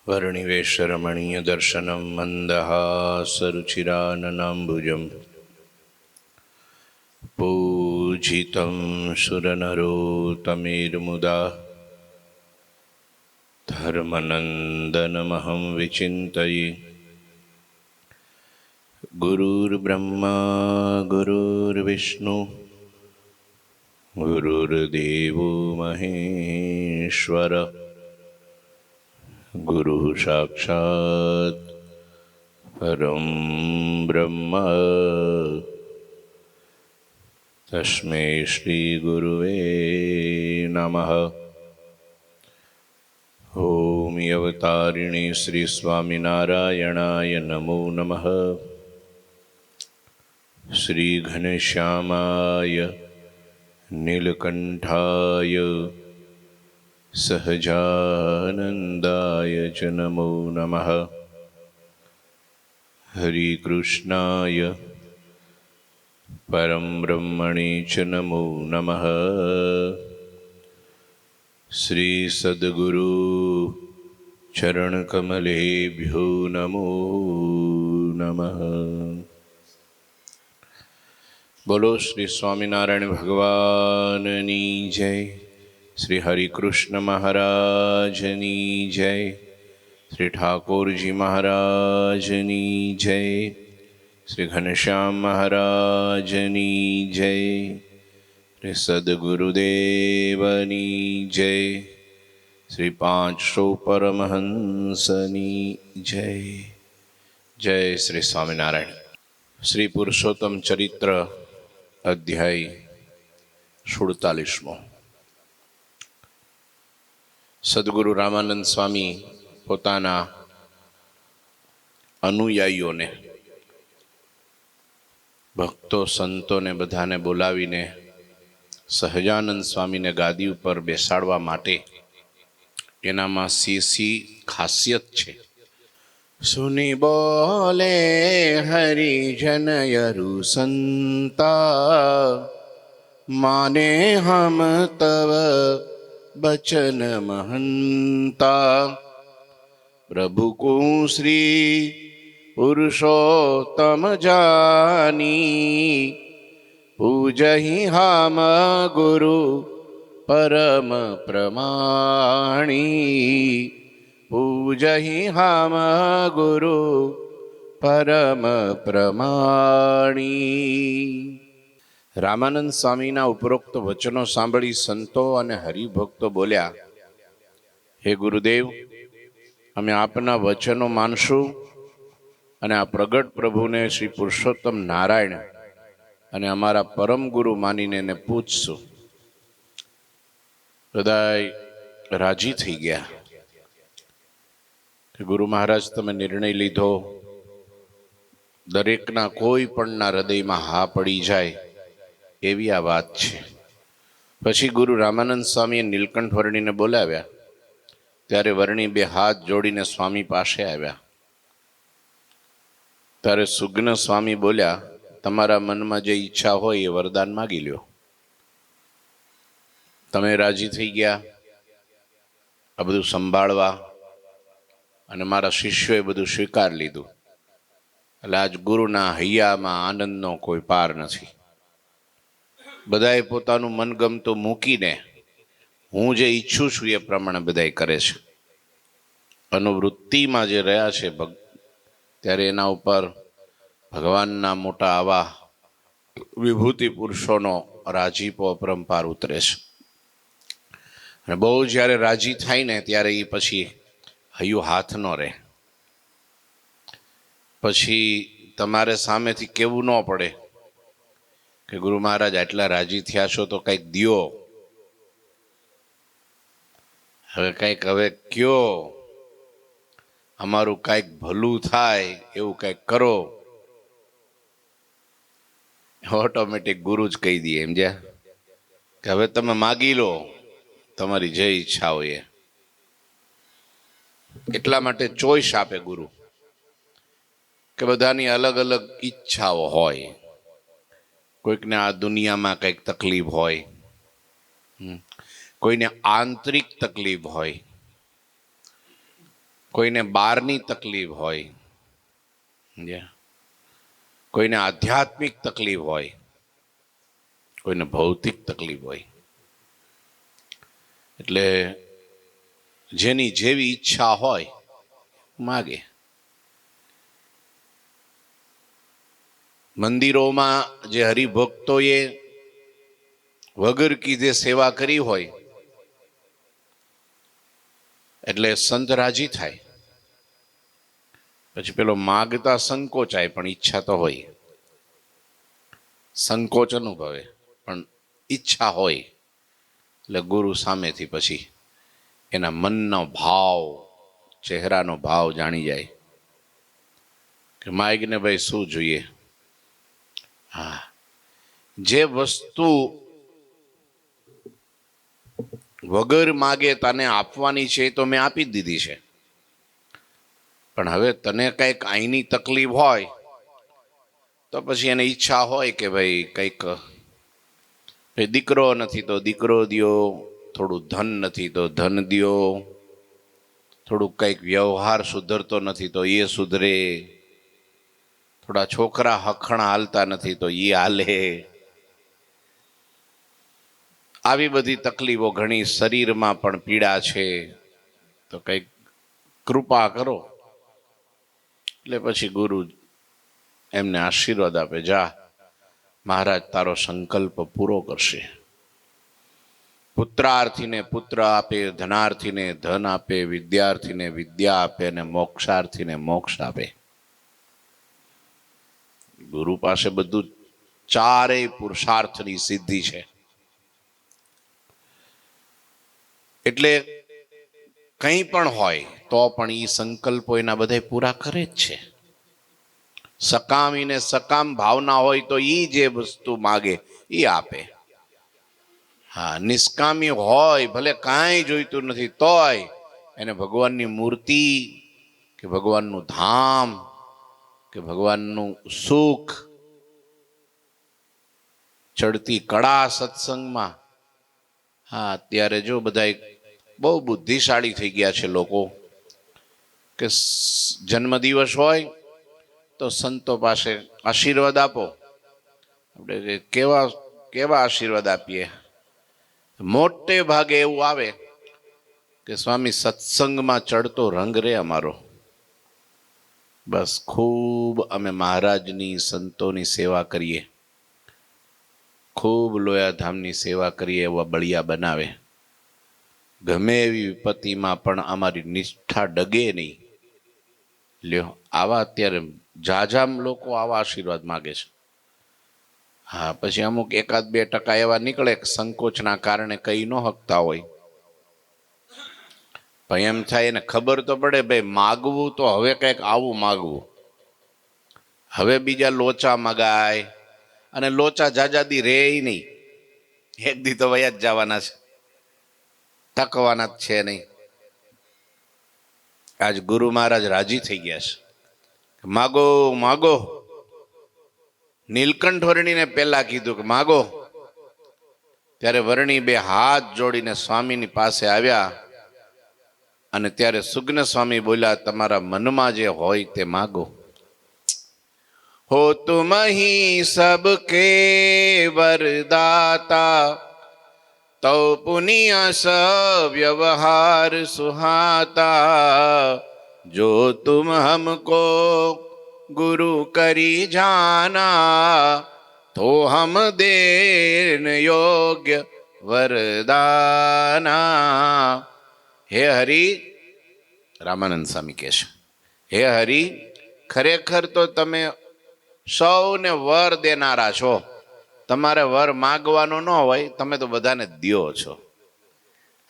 वर्णिवेशरमणीयदर्शनं मन्दहासरुचिराननाम्बुजं पूजितं सुरनरोत्तमेर्मुदा धर्मनन्दनमहं विचिन्तये। गुरुर्ब्रह्मा गुरुर्विष्णु गुरुर्देवो महेश्वर गुरुः साक्षात् परं ब्रह्म तस्मै श्रीगुरुवे नमः। ॐ अवतारिणे श्रीस्वामिनारायणाय नमो नमः। श्रीघनश्यामाय नीलकण्ठाय सहजानन्दाय च नमो नमः। हरिकृष्णाय परं ब्रह्मणे च नमो नमः। श्रीसद्गुरु चरणकमलेभ्यो नमो नमः। बोलो श्री स्वामिनारायण भगवाननी जय। श्री हरिकृष्ण महाराजनी जय। श्री ठाकुर जी महाराजनी जय। श्री घनश्याम महाराजनी जय। श्री सद्गुरुदेवनी जय। श्री 500 परमहंसनी जय। जय श्री स्वामिनारायण। श्री पुरुषोत्तम चरित्र अध्याय 47। સદગુરુ રામાનંદ સ્વામી પોતાના અનુયાયીઓને, ભક્તો સંતોને બધાને બોલાવીને સહજાનંદ સ્વામીને ગાદી ઉપર બેસાડવા માટે એનામાં સી ખાસિયત છે। સુની બોલે હરિજન યરુ સંતા માને હમ તવ बचन महंता। प्रभु को श्री पुरुषोत्तम जानी पूजहि हम गुरु परम प्रमाणी। पूजहि हम गुरु परम प्रमाणी। રામાનંદ સ્વામીના ઉપરોક્ત વચનો સાંભળી સંતો અને હરિભક્તો બોલ્યા, હે ગુરુદેવ, અમે આપના વચનો માનશું અને આ પ્રગટ પ્રભુને શ્રી પુરુષોત્તમ નારાયણ અને અમારા પરમ ગુરુ માનીને એને પૂજશું। બધા રાજી થઈ ગયા કે ગુરુ મહારાજ તમે નિર્ણય લીધો, દરેકના કોઈ પણના હૃદયમાં હા પડી જાય એવી આ વાત છે। પછી ગુરુ રામાનંદ સ્વામીએ નીલકંઠ વર્ણીને બોલાવ્યા, ત્યારે વર્ણી બે હાથ જોડીને સ્વામી પાસે આવ્યા। ત્યારે સુગ્ન સ્વામી બોલ્યા, તમારા મનમાં જે ઈચ્છા હોય એ વરદાન માગી લ્યો। તમે રાજી થઈ ગયા આ બધું સંભાળવા અને મારા શિષ્યોએ બધું સ્વીકાર લીધું, એટલે આજ ગુરુના હૈયામાં આનંદનો કોઈ પાર નથી। બધાએ પોતાનું મનગમતું મૂકીને હું જે ઈચ્છું છું એ પ્રમાણે બધાએ કરે છે। અનુવૃત્તિમાં જે રહ્યા છે ત્યારે એના ઉપર ભગવાનના મોટા આવા વિભૂતિ પુરુષોનો રાજીપો અપરંપાર ઉતરે છે। અને બહુ જ્યારે રાજી થાય ને ત્યારે એ પછી હૈયું હાથ ન રહે। પછી તમારે સામેથી કેવું ન પડે કે ગુરુ મહારાજ આટલા રાજી થયા છો તો કંઈક દ્યો, હવે કંઈક હવે કયો, અમારું કંઈક ભલું થાય એવું કંઈક કરો। ઓટોમેટિક ગુરુ જ કહી દે એમ જ્યાં કે હવે તમે માગી લો તમારી જે ઈચ્છા હોય એ। એટલા માટે ચોઈસ આપે ગુરુ કે બધાની અલગ અલગ ઈચ્છાઓ હોય। કોઈકને આ દુનિયામાં કંઈક તકલીફ હોય, કોઈને આંતરિક તકલીફ હોય, કોઈને બહારની તકલીફ હોય, કોઈને આધ્યાત્મિક તકલીફ હોય, કોઈને ભૌતિક તકલીફ હોય. એટલે જેની જેવી ઈચ્છા હોય માગે. મંદિરોમાં જે હરિભક્તોએ વગર કીધે સેવા કરી હોય એટલે સંત રાજી થાય. પછી પેલો માગતા સંકોચાય પણ ઈચ્છા તો હોય, સંકોચ અનુભવે પણ ઈચ્છા હોય. એટલે ગુરુ સામેથી પછી એના મનનો ભાવ, ચહેરાનો ભાવ જાણી જાય કે માગને ભાઈ શું જોઈએ. હા, જે વસ્તુ વગર માગે તને આપવાની છે તો મેં આપી જ દીધી છે, પણ હવે તને કંઈક અહીંની તકલીફ હોય તો પછી એને ઈચ્છા હોય કે ભાઈ કંઈક દીકરો નથી તો દીકરો દ્યો, થોડું ધન નથી તો ધન દ્યો, થોડુંક કંઈક વ્યવહાર સુધરતો નથી તો એ સુધરે, થોડા છોકરા હખણા હાલતા નથી તો એ હાલે. આવી બધી તકલીફો ઘણી, શરીરમાં પણ પીડા છે તો કંઈક કૃપા કરો. એટલે પછી ગુરુ એમને આશીર્વાદ આપે, જા મહારાજ તારો સંકલ્પ પૂરો કરશે. પુત્રાર્થીને પુત્ર આપે, ધનાર્થીને ધન આપે, વિદ્યાર્થીને વિદ્યા આપે અને મોક્ષાર્થીને મોક્ષ આપે. ગુરુ પાસે બધું ચારેય પુરુષાર્થની સિદ્ધિ છે. એટલે કંઈ પણ હોય તો પણ એ સંકલ્પો એના બધા પૂરા કરે જ છે. સકામીને સકામ ભાવના હોય તો એ જે વસ્તુ માગે એ આપે. હા, નિષ્કામી હોય, ભલે કાંઈ જોઈતું નથી તોય એને ભગવાનની મૂર્તિ કે ભગવાનનું ધામ કે ભગવાનનું સુખ, ચડતી કળા સત્સંગમાં. હા, અત્યારે જો બધા બહુ બુદ્ધિશાળી થઈ ગયા છે લોકો કે જન્મદિવસ હોય તો સંતો પાસે આશીર્વાદ આપો. આપણે કેવા કેવા આશીર્વાદ આપીએ. મોટે ભાગે એવું આવે કે સ્વામી સત્સંગમાં ચડતો રંગ રે અમારો, બસ ખૂબ અમે મહારાજની સંતોની સેવા કરીએ, ખૂબ લોયાધામની સેવા કરીએ એવા બળિયા બનાવે. ગમે એવી વિપત્તિમાં પણ અમારી નિષ્ઠા ડગે નહીં. લ્યો, આવા અત્યારે જાજામ લોકો આવા આશીર્વાદ માગે છે. હા, પછી અમુક 1-2% એવા નીકળે સંકોચના કારણે કઈ ન હકતા હોય. પણ એમ થાય એને ખબર તો પડે ભાઈ માગવું તો હવે કંઈક આવું માગવું. હવે બીજા લોચા મગાય અને લોચા જાજાદી રે નહીં. એક દી તો વયા જ જવાના છે, ટકવાના જ છે નહીં. આજ ગુરુ મહારાજ રાજી થઈ ગયા છે. માગો માગો. નીલકંઠ વર્ણીને પહેલા કીધું કે માગો, ત્યારે વર્ણી 2 હાથ જોડીને સ્વામીની પાસે આવ્યા અને ત્યારે સુગ્ન સ્વામી બોલ્યા, તમારા મનમાં જે હોય તે માગો. હો તુમ હી સબકે વરદાતા, તૌ પુનિય વ્યવહાર સુહાતા, જો તુમ હમકો ગુરુ કરી જાના, તો હમ દેન યોગ્ય વરદાના. હે હરિ, રામાનંદ સ્વામી કહે છે, હે હરિ, ખરેખર તો તમે સૌને વર દેનારા છો. તમારે વર માગવાનો ન હોય, તમે તો બધાને દ્યો છો.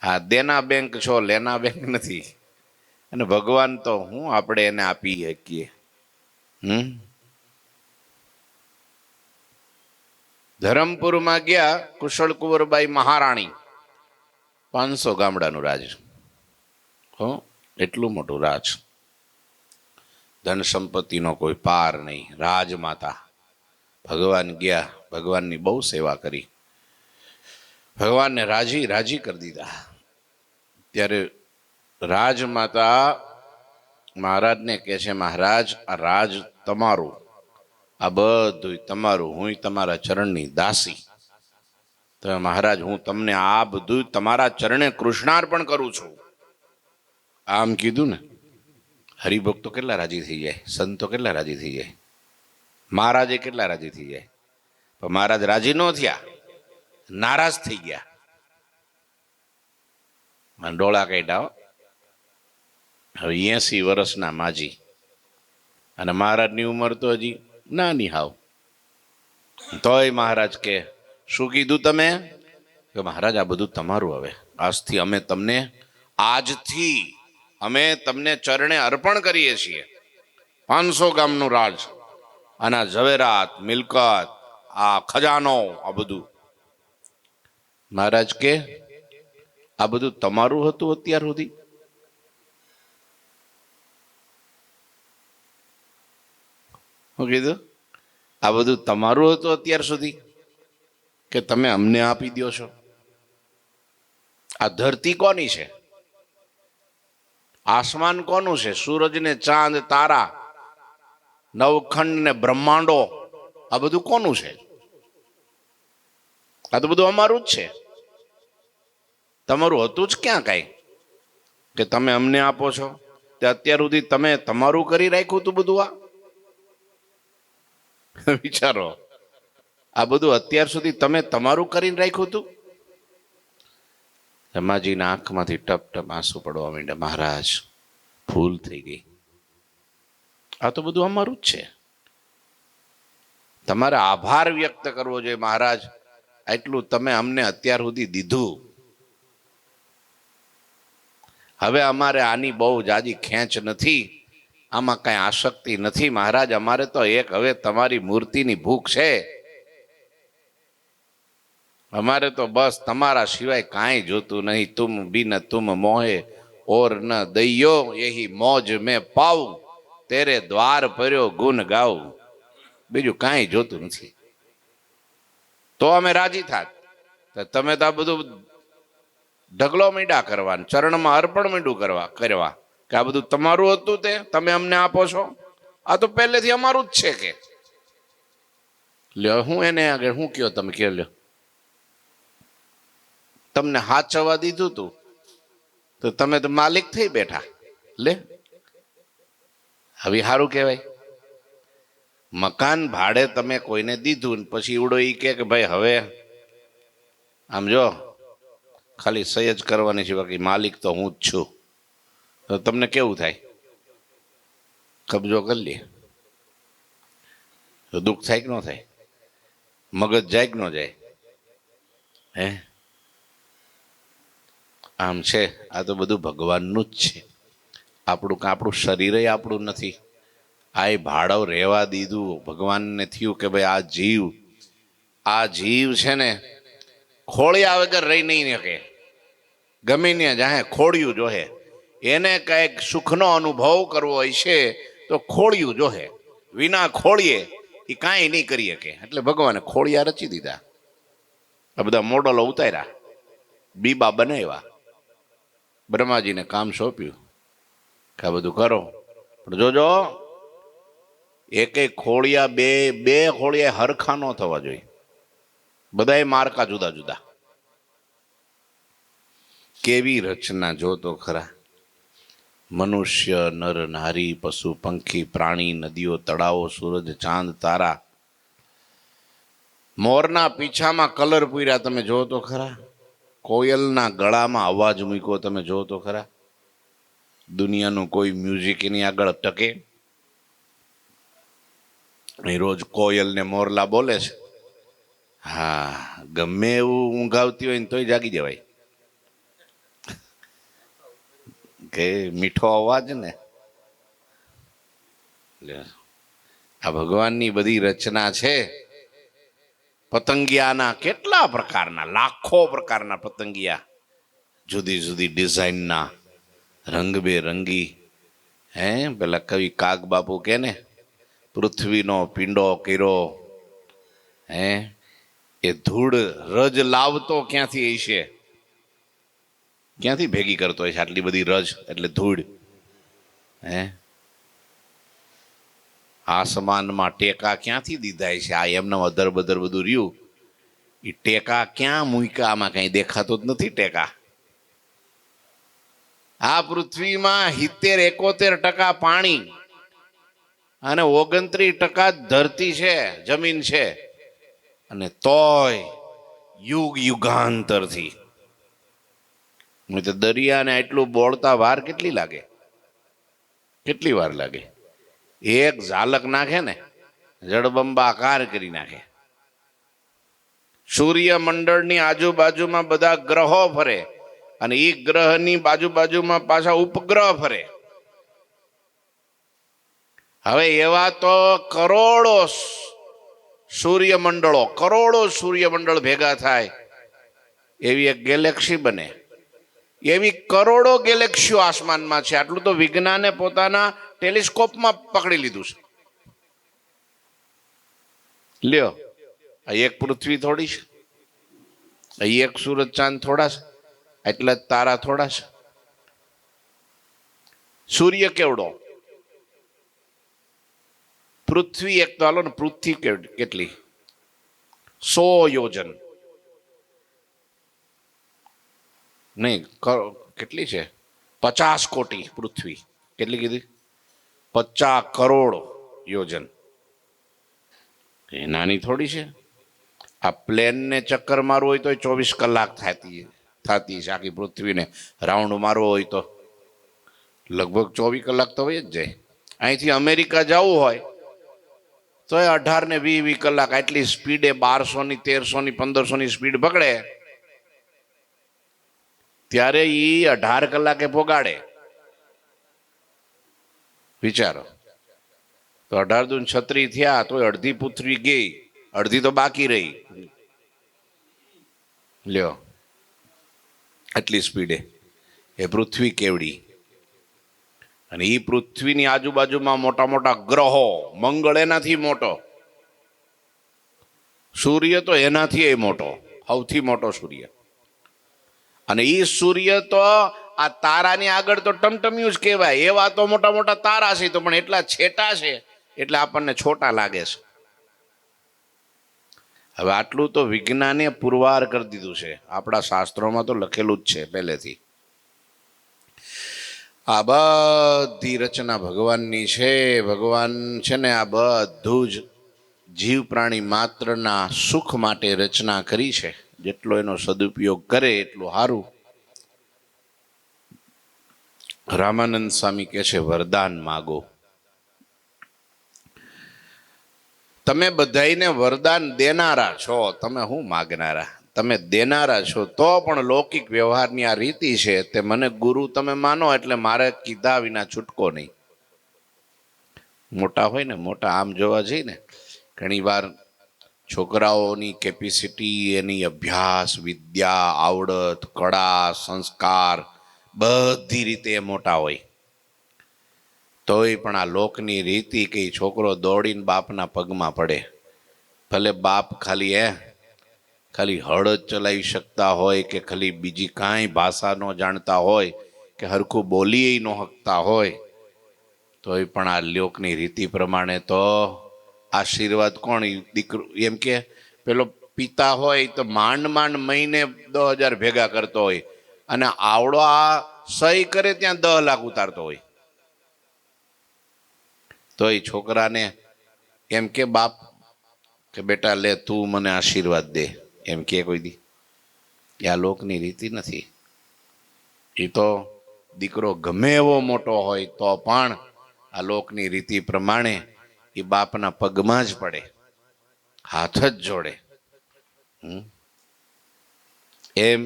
હા, દેના બેંક છો, લેના બેંક નથી. અને ભગવાન તો હું આપણે એને આપી શકીએ. ધરમપુરમાં ગયા કુશળ કુંવરબાઈ મહારાણી, 500 ગામડાનું રાજ. હો, એટલું મોટું રાજ, ધન સંપત્તિનો કોઈ પાર નહીં, રાજમાતા. ભગવાન ગયા, ભગવાનની બહુ સેવા કરી, ભગવાનને રાજી કરી દીધા. ત્યારે રાજમાતા મહારાજને કહે છે, મહારાજ આ રાજ તમારું, આ બધું તમારું, હું તમારા ચરણની દાસી. તો મહારાજ હું તમને આ બધું તમારા ચરણે કૃષ્ણાર્પણ કરું છું. આમ કીધું ને, હરિભક્તો કેટલા રાજી થઈ જાય, સંતો કેટલા રાજી થઈ જાય, મહારાજે કેટલા રાજી થઈ જાય. પણ મહારાજ રાજી ન થયા, નારાજ થઈ ગયા, ડોળા કાઢ્યા. હવે 80 વર્ષના માજી, અને મહારાજની ઉંમર તો હજી નાની હાવ. તોય મહારાજ કે શું કીધું તમે? કે મહારાજ આ બધું તમારું, હવે આજથી આજથી અમે તમને ચરણે અર્પણ કરીએ છીએ. 500 ગામનું રાજ, આના ઝવેરાત, મિલકત, આ ખજાનો, આ બધું. મહારાજ કે આ બધું તમારું હતું અત્યાર સુધી? હું કીધું આ બધું તમારું હતું અત્યાર સુધી કે તમે અમને આપી દો છો? આ ધરતી કોની છે? આસમાન કોનું છે? સૂરજ ને ચાંદ તારા, નવખંડ ને બ્રહ્માંડો, આ બધું કોનું છે? આ તો બધું અમારું જ છે. તમારું હતું જ ક્યાં કાંઈ કે તમે અમને આપો છો? તે અત્યાર સુધી તમે તમારું કરી રાખ્યું હતું બધું. આ વિચારો, આ બધું અત્યાર સુધી તમે તમારું કરીને રાખ્યું હતું. રમાજીના આંખમાંથી ટપ ટપ આંસુ પડવા માંડ્યા. મહારાજ ભૂલ થઈ ગઈ, આ તો બધું અમારું જ છે. તમારે આભાર વ્યક્ત કરવો જોઈએ. મહારાજ એટલું તમે અમને અત્યાર સુધી દીધું, હવે અમારે આની બહુ જાજી ખેંચ નથી, આમાં કઈ આસક્તિ નથી. મહારાજ અમારે તો એક હવે તમારી મૂર્તિની ભૂખ છે. અમારે તો બસ તમારા સિવાય કાંઈ જોતું નહીં. તુમ બિન તુમ મોહે ઓર ન દઈયો, यही मौज में पाऊं, તેરે દ્વાર પર્યો ગુણ ગાઉં. બીજું કાંઈ જોતું નથી. તો અમે રાજી થાત. તમે તો આ બધું ઢગલો મીંડા કરવા, ચરણમાં અર્પણ મીંડું કરવા કે આ બધું તમારું હતું, તે તમે અમને આપો છો. આ તો પહેલેથી અમારું જ છે. કે લ્યો, હું એને આગળ હું કયો? તમે કયો લ્યો. તમને હાચવવા દીધું તું તો તમે તો માલિક થઈ બેઠા. લે, હવે સારું કહેવાય. મકાન ભાડે તમે કોઈને દીધું, પછી ઉડો ઈ કે ભાઈ હવે આમ જો ખાલી સહી જ કરવાની છે, બાકી માલિક તો હું જ છું. તો તમને કેવું થાય? કબજો કરી લે તો દુઃખ થાય કે ન થાય? મગજ જાય કે ન જાય? હે, આમ છે. આ તો બધું ભગવાનનું જ છે. આપણું શરીર આપણું નથી. આ ભાડો રહેવા દીધું. ભગવાનને થયું કે ભાઈ આ જીવ છે ને ખોળિયા વગર રહી નહીં શકે. ગમે ને જાહે ખોળિયું જોહે. એને કંઈક સુખનો અનુભવ કરવો હોય છે તો ખોળિયું જોહે. વિના ખોળીએ એ કાંઈ નહીં કરી શકે. એટલે ભગવાને ખોળિયા રચી દીધા. આ બધા મોડલો ઉતાર્યા, બીબા બનાવ્યા, બ્રહ્માજીને કામ સોંપ્યું કે આ બધું કરો. પણ જોજો, એક ખોળિયા બે ખોળિયા હરખા ન થવા જોઈએ. બધાય માર્કા જુદા જુદા. કેવી રચના જો તો ખરા. મનુષ્ય, નર નારી, પશુ પંખી, પ્રાણી, નદીઓ, તળાવો, સૂરજ, ચાંદ, તારા. મોરના પીછામાં કલર પૂર્યા, તમે જો તો ખરા. કોયલના ગળામાં અવાજ મૂક્યો, તમે જો તો ખરા. દુનિયાનું કોઈ મ્યુઝિક એની આગળ ટકે? એ રોજ કોયલ ને મોરલા બોલે છે. હા, ગમે એવું ઊંઘ આવતી હોય ને તોય જાગી જવાય કે મીઠો અવાજ ને. આ ભગવાનની બધી રચના છે. પતંગિયાના કેટલા પ્રકારના, લાખો પ્રકારના પતંગિયા, જુદી જુદી ડિઝાઇનના, રંગબેરંગી. હે, પેલા કવિ કાગ બાપુ કે ને, પૃથ્વીનો પીંડો કર્યો. હે, એ ધૂળ રજ લાવતો ક્યાંથી હશે? ક્યાંથી ભેગી કરતો હશે આટલી બધી રજ? એટલે ધૂળ. હે, આસમાનમાં ટેકા ક્યાંથી દીધા છે? આ એમને અધર બધર બધું રહ્યું, એ ટેકા ક્યાં મૂક્યા? આમાં કઈ દેખાતો જ નથી ટેકા. આ પૃથ્વીમાં 70-71% પાણી અને 29% ધરતી છે, જમીન છે, અને તોય યુગ યુગાંતરથી દરિયાને એટલું બોળતા વાર કેટલી લાગે? કેટલી વાર લાગે? એક ઝાલક નાખે ને જળબંબાકાર કરી નાખે. સૂર્યમંડળની આજુબાજુમાં બધા ગ્રહો ફરે અને એ ગ્રહની બાજુમાં પાછા ઉપગ્રહ ફરે. હવે એવા તો કરોડો સૂર્યમંડળ ભેગા થાય એવી એક ગેલેક્સી બને. એવી કરોડો ગેલેક્સીઓ આસમાનમાં છે. આટલું તો વિજ્ઞાને પોતાના ટેલિસ્કોપમાં પકડી લીધું છે. લ્યો, આ એક પૃથ્વી થોડી છે, અહીં એક સૂરજ ચાંદ થોડા છે, એટલા જ તારા થોડા છે. સૂર્ય કેવડો? પૃથ્વી એક તો હાલો ને, પૃથ્વી કેટલી? 100 યોજન નહીં, કેટલી છે? 50 કોટી. પૃથ્વી કેટલી કીધી? 50 કરોડ યોજન. એ નાની થોડી છે. આ પ્લેનને ચક્કર મારવું હોય તો 24 કલાક થતી છે. આખી પૃથ્વીને રાઉન્ડ મારવો હોય તો લગભગ 24 કલાક તો હોય જ જાય. અહીંથી અમેરિકા જવું હોય તો 18 ને 20 કલાક. આટલી સ્પીડે 1200ની 1300ની 1500ની સ્પીડ પકડે ત્યારે એ 18 કલાકે પોગાડે. વિચારો તો 18 દૂન 36 થયા તો અડધી પૃથ્વી ગઈ, અડધી તો બાકી રહી. લ્યો, આટલી સ્પીડે એ પૃથ્વી કેવડી? અને એ પૃથ્વીની આજુબાજુમાં મોટા મોટા ગ્રહો. મંગળ એનાથી મોટો, સૂર્ય તો એનાથી મોટો, સૌથી મોટો સૂર્ય. અને એ સૂર્ય તો આ તારાની આગળ તો ટમટમ્યું જ કહેવાય. એવા તો મોટા મોટા તારા છે, તો પણ એટલા છેટા છે એટલે આપણને છોટા લાગે છે. હવે આટલું તો વિજ્ઞાને પુરવાર કરી દીધું છે. આપણા શાસ્ત્રોમાં તો લખેલું જ છે પહેલેથી. આ બધી રચના ભગવાનની છે. ભગવાન છે ને આ બધું જ જીવ પ્રાણી માત્રના સુખ માટે રચના કરી છે. જેટલો એનો સદુપયોગ કરે એટલું સારું. રામાનંદ સ્વામી કહે છે, વરદાન માગો. તમે બધાઈને વરદાન દેનારા છો, તમે શું માગનારા? તમે દેનારા છો તો પણ લૌકિક વ્યવહારની આ રીતિ છે તે મને ગુરુ તમે માનો એટલે મારે કીધા વિના છૂટકો નહીં. મોટા હોય ને, મોટા આમ જોવા જઈએ ને, ઘણી વાર છોકરાઓની કેપેસિટી, એની અભ્યાસ, વિદ્યા, આવડત, કળા, સંસ્કાર બધી રીતે મોટા હોય, તોય પણ આ લોકની રીતિ કે છોકરો દોડીને બાપના પગમાં પડે. ભલે બાપ ખાલી હળ જ ચલાવી શકતા હોય કે ખાલી બીજી કાંઈ ભાષા ન જાણતા હોય કે હરખું બોલી ન શકતા હોય, તોય પણ આ લોકની રીતિ પ્રમાણે તો આશીર્વાદ કોણ? દીકરો એમ કે પેલો પિતા હોય તો માંડ મહિને 10,000 ભેગા કરતો હોય અને આવડો આ સહી કરે ત્યાં 10 લાખ ઉતારતો હોય. તો એ છોકરાને એમ કે બાપ કે બેટા લે તું મને આશીર્વાદ દે, એમ કે કોઈ દી? આ લોકની રીતિ નથી. એ તો દીકરો ગમે એવો મોટો હોય તો પણ આ લોકની રીતિ પ્રમાણે એ બાપના પગમાં જ પડે, હાથ જ જોડે. એમ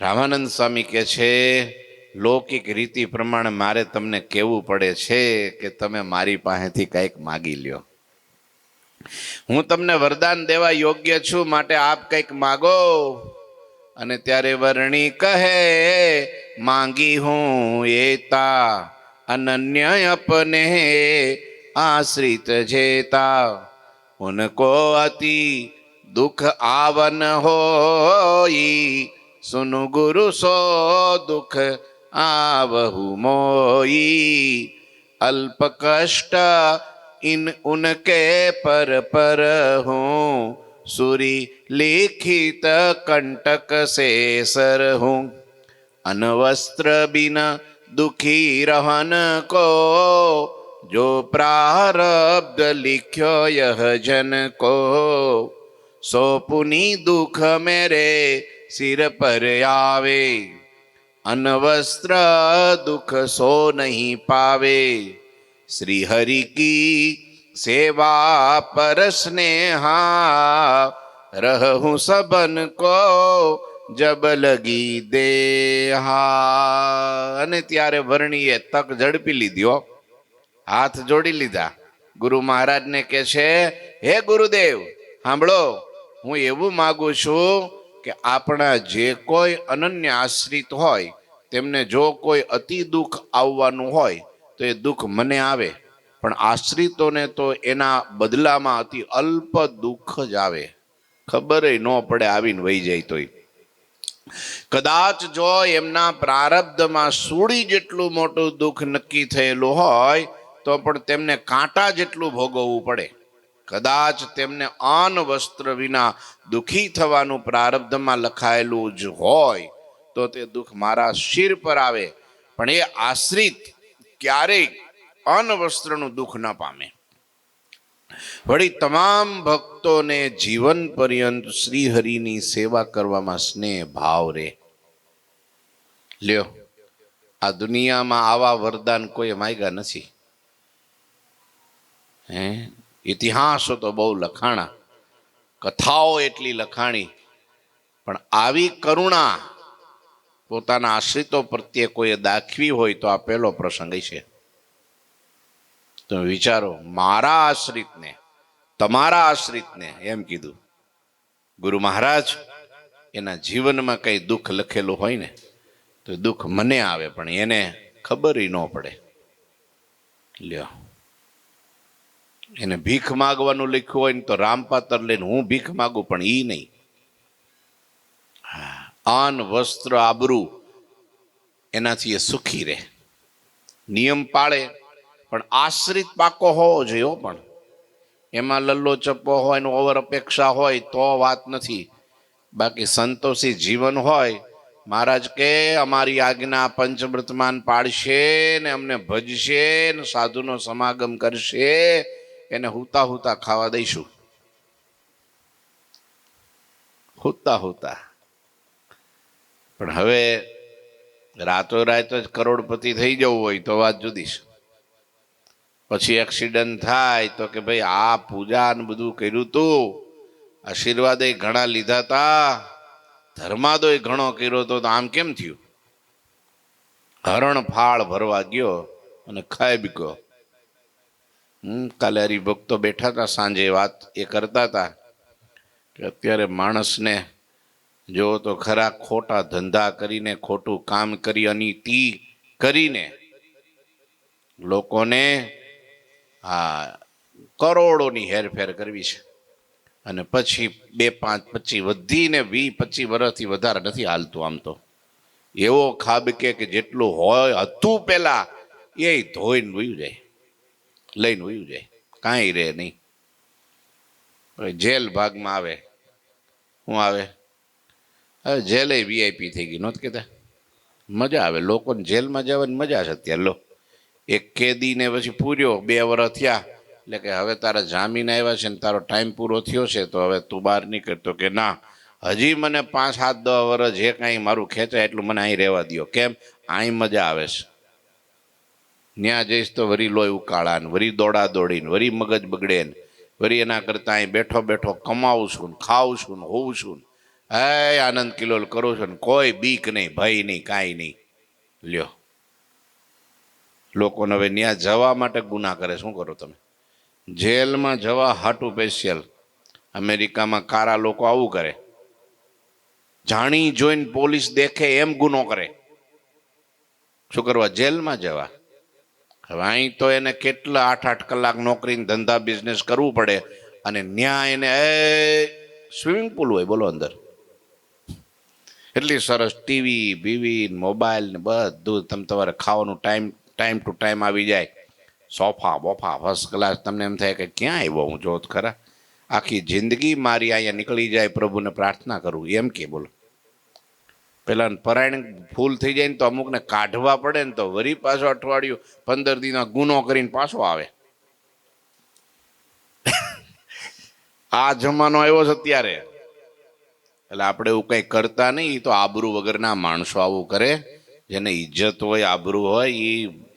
રામાનંદ સ્વામી કહે છે, લૌકિક રીતિ પ્રમાણે મારે તમને કહેવું પડે છે કે તમે મારી પાસેથી કંઈક માગી લ્યો. હું તમને વરદાન દેવા યોગ્ય છું, માટે આપ કંઈક માગો. અને ત્યારે વર્ણી કહે, માંગી હું એતા અનન્ય અપને આશ્રિત જેતા, ઉनको અતિ दुख आवन होई, सुनु गुरु सो दुख आवहु मोई, अल्प कष्ट इन उनके पर हूँ, सूरी लिखित कंटक से सर हूँ। अनवस्त्र बिना दुखी रहन को, जो प्रारब्ध लिख्यो यह जन को। सो पुनि दुख मेरे सिर पर आवे, अनवस्त्र दुख सो नहीं पावे। श्री हरि की सेवा पर स्नेहा, रहूं सबन को जब लगी देहा। અને ત્યારે વર્ણીએ તક ઝડપી લીધો, હાથ જોડી લીધા. ગુરુ મહારાજને કહે છે, હે ગુરુદેવ સાંભળો, હું એવું માગું છું કે આપણા જે કોઈ અનન્ય આશ્રિત હોય તેમને જો કોઈ અતિ દુઃખ આવવાનું હોય તો એ દુઃખ મને આવે, પણ આશ્રિતોને તો એના બદલામાં અતિ અલ્પ દુઃખ જ આવે, ખબર ન પડે આવીને વહી જાય તોય. કદાચ જો એમના પ્રારબ્ધમાં સૂડી જેટલું મોટું દુઃખ નક્કી થયેલું હોય તો પણ તેમને કાંટા જેટલું ભોગવવું પડે. કદાચ તેમને અન્ન વસ્ત્ર વિના દુઃખી થવાનું પ્રારબ્ધમાં લખાયેલું જ હોય તો તે દુઃખ મારા શિર પર આવે, પણ એ આશ્રિત ક્યારેય અન્ન વસ્ત્રનું દુઃખ ન પામે. વળી તમામ ભક્તોને જીવન પર્યંત શ્રી હરિની સેવા કરવામાં સ્નેહ ભાવ રે. લ્યો, આ દુનિયામાં આવા વરદાન કોઈ માંગ્યા નથી. ઇતિહાસો તો બહુ લખાણા, કથાઓ એટલી લખાણી, પણ આવી કરુણા પોતાના આશ્રિતો પ્રત્યે કોઈએ દાખવી હોય તો આ પહેલો પ્રસંગ છે. તમે વિચારો, મારા આશ્રિતને, તમારા આશ્રિતને એમ કીધું. ગુરુ મહારાજ એના જીવનમાં કઈ દુઃખ લખેલું હોય ને તો દુઃખ મને આવે, પણ એને ખબર ન પડે. લ્યો, એને ભીખ માગવાનું લખ્યું હોય ને તો રામપાતર લઈને હું ભીખ માગું, પણ ઈ નહીં. અન્ન વસ્ત્ર આબરૂ એનાથી એ સુખી રહે, નિયમ પાળે, પણ આશ્રિત પાકો હોવો જોઈએ. પણ એમાં લલ્લો ચપ્પો હોય ને ઓવર અપેક્ષા હોય તો વાત નથી. બાકી સંતોષી જીવન હોય, મહારાજ કે અમારી આજ્ઞા પંચમૃતમાન પાડશે ને અમને ભજશે ને સાધુનો સમાગમ કરશે, એને હુતા હુતા ખાવા દઈશું. હુતા હુતા. પણ હવે રાતોરાત જ કરોડપતિ થઈ જવું હોય તો વાત જુદી છે. પછી એક્સિડન્ટ થાય તો કે ભાઈ આ પૂજા ને બધું કર્યું તું, આશીર્વાદે ઘણા લીધા તા, ધર્માદોય ઘણો કર્યો તો આમ કેમ થયું? હરણ ફાળ ભરવા ગયો અને ખાઈ બી ગયો. કાલે હરિભક્તો બેઠા હતા, સાંજે વાત એ કરતા હતા કે અત્યારે માણસને જો તો ખરા ખોટા ધંધા કરીને, ખોટું કામ કરી, અનીતિ કરીને લોકોને કરોડોની હેરફેર કરવી છે. અને પછી 2, 5, 25 વધીને 20, 25 વર્ષથી વધારે નથી હાલતું. આમ તો એવો ખાબકે કે જેટલું હોય હતું પેલા એ ધોઈને વયું જાય, લઈને વયું જાય, કાંઈ રહે નહીં. જેલ ભાગમાં આવે, શું આવે? હવે જેલે VIP થઈ ગઈ, નહોત કહેતા? મજા આવે, લોકોને જેલમાં જવાની મજા છે અત્યારે. લો, એક કેદીને પછી પૂર્યો 2 વર્ષ થયા એટલે કે હવે તારા જામીન આવ્યા છે ને તારો ટાઈમ પૂરો થયો છે તો હવે તું બહાર નીકળતો કે ના, હજી મને 5, 7, 10 વર્ષ જે કાંઈ મારું ખેંચાય એટલું મને અહીં રહેવા દો. કેમ? અહીં મજા આવે છે. ત્યાં જઈશ તો વરી લોહી ઉકાળા ને વરી દોડા દોડીને વરી મગજ બગડે ને વરી એના કરતાં અહીં બેઠો બેઠો કમાવું છું ને ખાઉં છું ને હોઉં છું ને આનંદ કિલોલ કરું છું ને કોઈ બીક નહીં, ભય નહીં, કાંઈ નહીં. લ્યો, લોકોને હવે ત્યાં જવા માટે ગુના કરે. શું કરો તમે? જેલમાં જવા હાટું સ્પેશિયલ. અમેરિકામાં કારા લોકો આવું કરે, જાણી જોઈને પોલીસ દેખે એમ ગુનો કરે. શું કરવા? જેલમાં જવા. હવે અહીં તો એને કેટલા 8-8 કલાક નોકરી, ધંધા, બિઝનેસ કરવું પડે અને ન્યા એને સ્વિમિંગ પુલ હોય, બોલો, અંદર એટલી સરસ ટીવી બીવી મોબાઈલ ને બધું, તમે તમારે ખાવાનું ટાઈમ ટુ ટાઈમ આવી જાય. સોફા બોફા ફર્સ્ટ ક્લાસ, તમને એમ થાય કે ક્યાં આવ્યો હું જોત ખરા, આખી જિંદગી મારી અહીંયા નીકળી જાય પ્રભુને પ્રાર્થના કરું એમ કે બોલો. પેલા પરાયણ ફૂલ થઈ જાય ને તો અમુકને કાઢવા પડે ને તો વરી પાછો અઠવાડિયું 15 દિન ગુનો કરીને પાછો આવે. આ જમાનો આવ્યો છે અત્યારે. એટલે આપણે એવું કંઈ કરતા નહીં, તો આબરૂ વગરના માણસો આવું કરે. જેને ઇજ્જત હોય, આબરૂ હોય,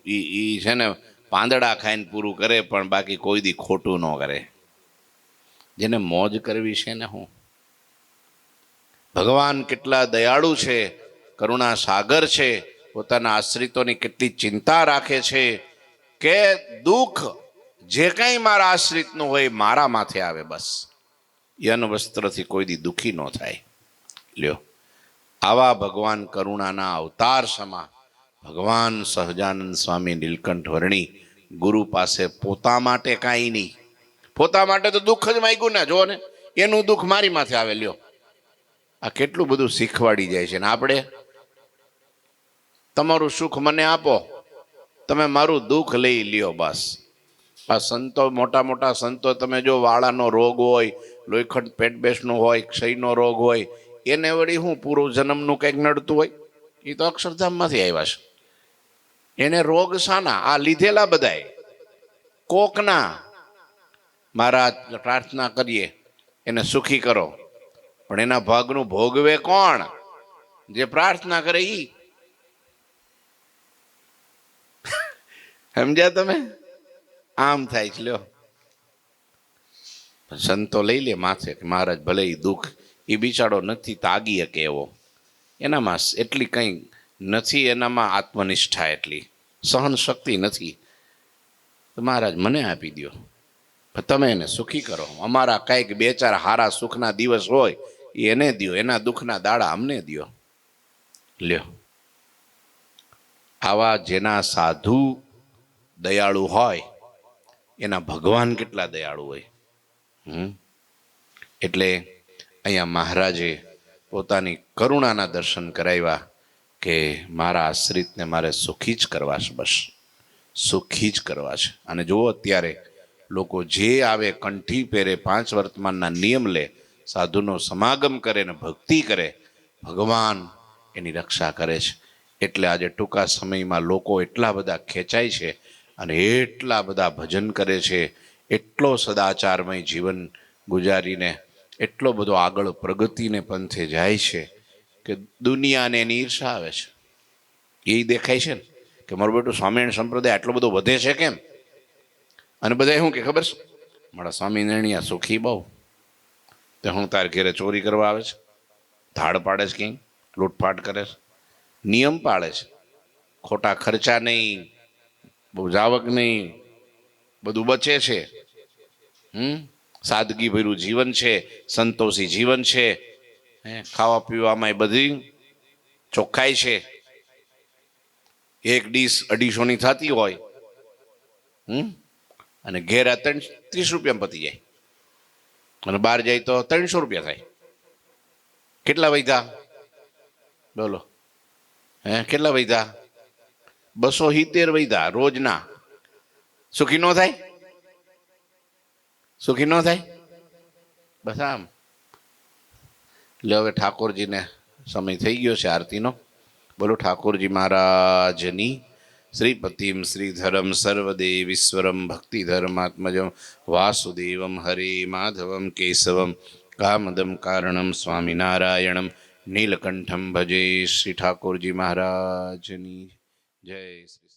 એ છે ને પાંદડા ખાઈને પૂરું કરે, પણ બાકી કોઈ દી ખોટું ન કરે. જેને મોજ કરવી છે ને હું. ભગવાન કેટલા દયાળુ છે, કરુણા સાગર છે, પોતાના આશ્રિતોની કેટલી ચિંતા રાખે છે કે દુઃખ જે કંઈ મારા આશ્રિતનું હોય મારા માથે આવે, બસ યન વસ્ત્રથી કોઈ દી દુઃખી ન થાય. લ્યો, આવા ભગવાન કરુણાના અવતાર સમા ભગવાન સહજાનંદ સ્વામી નીલકંઠ વર્ણી ગુરુ પાસે પોતા માટે કાંઈ નહીં, પોતા માટે તો દુઃખ જ માંગ્યું ને, જો ને એનું દુઃખ મારી માથે આવે. લ્યો, આ કેટલું બધું શીખવાડી જાય છે. ને આપણે તમારું સુખ મને આપો, તમે મારું દુઃખ લઈ લ્યો, બસ. આ સંતો, મોટા મોટા સંતો, તમે જો વાળાનો રોગ હોય, લોહીખંડ પેટ બેસનો હોય, ક્ષયનો રોગ હોય, એને વળી હું પૂરું જન્મનું કંઈક નડતું હોય, એ તો અક્ષરધામમાંથી આવ્યા છે. એને રોગ શાના? આ લીધેલા બધાય કોકના. મહારાજ પ્રાર્થના કરીએ એને સુખી કરો, પણ એના ભાગનું ભોગવે કોણ? જે પ્રાર્થના કરે ઈ. સમજ્યા તમે? આમ થાય છે. લ્યો, સંતો લઈ લે માથે કે મહારાજ ભલે એ દુઃખ, એ બિચારો નથી તાગી શકે એવો, એનામાં એટલી કંઈ નથી, એનામાં આત્મનિષ્ઠા એટલી, સહન શક્તિ નથી, તો મહારાજ મને આપી દો, તમે એને સુખી કરો. અમારા કંઈક 2-4 હારા સુખના દિવસ હોય એ એને દો, એના દુઃખના દાડા અમને દો. લ્યો, આવા જેના સાધુ દયાળુ હોય એના ભગવાન કેટલા દયાળુ હોય. એટલે અહીંયા મહારાજે પોતાની કરુણાના દર્શન કરાવ્યા કે મારા આશ્રિતને મારે સુખી જ કરવા છે, બસ સુખી જ કરવા છે. અને જુઓ અત્યારે લોકો જે આવે કંઠી પહેરે, 5 વર્તમાનના નિયમ લે, સાધુનો સમાગમ કરે ને ભક્તિ કરે, ભગવાન એની રક્ષા કરે છે. એટલે આજે ટૂંકા સમયમાં લોકો એટલા બધા ખેંચાય છે અને એટલા બધા ભજન કરે છે, એટલો સદાચારમય જીવન ગુજારીને એટલો બધો આગળ પ્રગતિને પંથે જાય છે કે દુનિયાને એની ઈર્ષા આવે છે. એ દેખાય છે ને કે મારું બેટું સ્વામિનારાયણ સંપ્રદાય આટલો બધો વધે છે કેમ? અને બધા શું કે ખબર છે, મારા સ્વામિનારાયણ સુખી બહુ, તે હું તાર ઘેરે ચોરી કરવા આવે છે, ધાડ પાડે છે, ક્યાંય લૂંટફાટ કરે છે, નિયમ પાળે છે, ખોટા ખર્ચા નહીં, બહુ જાવક નહીં, બધું બચે છે. સાદગી ભર્યું જીવન છે, સંતોષી જીવન છે, ખાવા પીવામાં બધી ચોખ્ખાઈ છે. એક ડીશ 250ની થતી હોય, અને ઘેર 30 રૂપિયામાં પતી જાય, અને બહાર જાય તો 300 રૂપિયા થાય. કેટલા વૈધા બોલો? કેટલા વૈધા? 270 વૈધા રોજના. સુખી નો થાય? સુખી ન થાય? બસ આમ. એટલે હવે ઠાકોરજીને સમય થઈ ગયો છે આરતીનો. બોલો ઠાકોરજી મહારાજની. શ્રીપતિમ શ્રીધરમ સર્વદેવીશ્વરમ ભક્તિધર્માત્મજમ વાસુદેવમ હરે માધવમ કેશવમ કામદમ કારણમ સ્વામિનારાયણમ નીલકંઠમ ભજે. શ્રી ઠાકોરજી મહારાજની જય. શ્રી